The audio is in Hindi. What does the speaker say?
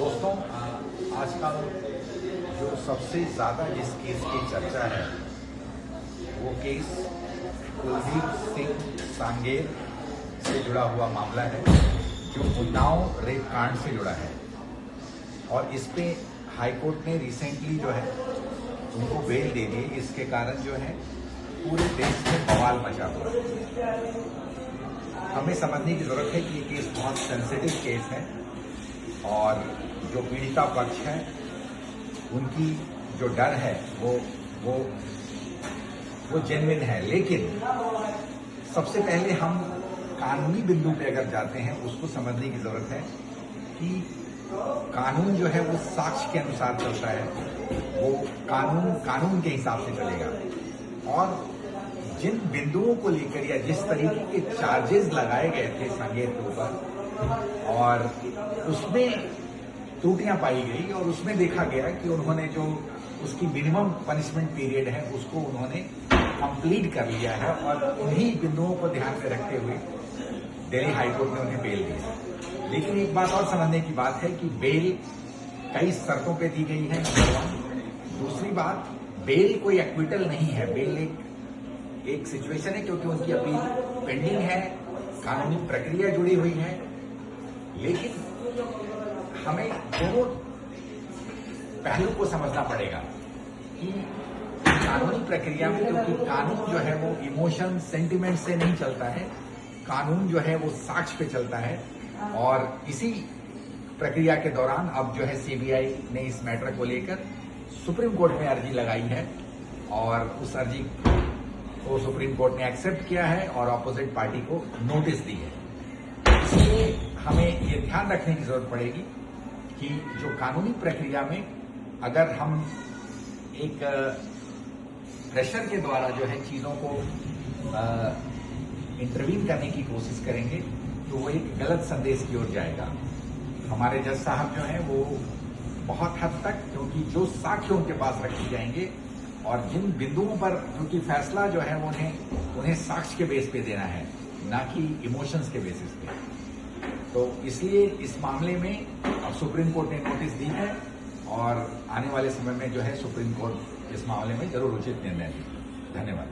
दोस्तों, आजकल जो सबसे ज़्यादा जिस केस की चर्चा है वो केस कुलदीप सिंह सांगेर से जुड़ा हुआ मामला है, जो उन्नाव रेप कांड से जुड़ा है। और इस पे हाईकोर्ट ने रिसेंटली जो है उनको बेल दे दी। इसके कारण जो है पूरे देश में बवाल मचा हुआ है। हमें समझने की जरूरत है कि ये केस बहुत सेंसिटिव केस है और जो पीड़िता पक्ष है उनकी जो डर है वो जेन्युइन है। लेकिन सबसे पहले हम कानूनी बिंदु पे अगर जाते हैं उसको समझने की जरूरत है कि कानून जो है वो साक्ष्य के अनुसार चलता है, वो कानून के हिसाब से चलेगा। और जिन बिंदुओं को लेकर या जिस तरीके के चार्जेस लगाए गए थे सांगेर के ऊपर और उसमें त्रुटियां पाई गई और उसमें देखा गया कि उन्होंने जो उसकी मिनिमम पनिशमेंट पीरियड है उसको उन्होंने कंप्लीट कर लिया है और उन्हीं बिंदुओं को ध्यान में रखते हुए दिल्ली हाईकोर्ट ने उन्हें बेल दी। लेकिन एक बात और समझने की बात है कि बेल कई शर्तों पे दी गई है, नंबर 1। दूसरी बात, बेल कोई एक्विटल नहीं है। बेल एक सिचुएशन है क्योंकि उनकी अपील पेंडिंग है, कानूनी प्रक्रिया जुड़ी हुई है। लेकिन हमें दोनों पहलू को समझना पड़ेगा कि कानूनी प्रक्रिया में, क्योंकि कानून जो है वो इमोशन सेंटिमेंट से नहीं चलता है, कानून जो है वो साक्ष्य पे चलता है। और इसी प्रक्रिया के दौरान अब जो है सीबीआई ने इस मैटर को लेकर सुप्रीम कोर्ट में अर्जी लगाई है और उस अर्जी को सुप्रीम कोर्ट ने एक्सेप्ट किया है और ऑपोजिट पार्टी को नोटिस दी है। इसलिए हमें ये ध्यान रखने की जरूरत पड़ेगी कि जो कानूनी प्रक्रिया में अगर हम एक प्रेशर के द्वारा जो है चीजों को इंटरवीन करने की कोशिश करेंगे तो वो एक गलत संदेश की ओर जाएगा। हमारे जज साहब जो हैं वो बहुत हद तक, क्योंकि जो साक्ष्य उनके पास रखे जाएंगे और जिन बिंदुओं पर, क्योंकि फैसला जो है उन्हें साक्ष्य के बेस पे देना है, ना कि इमोशंस के बेसिस पे। तो इसलिए इस मामले में अब सुप्रीम कोर्ट ने नोटिस दी है और आने वाले समय में जो है सुप्रीम कोर्ट इस मामले में जरूर उचित निर्णय लेगी। धन्यवाद।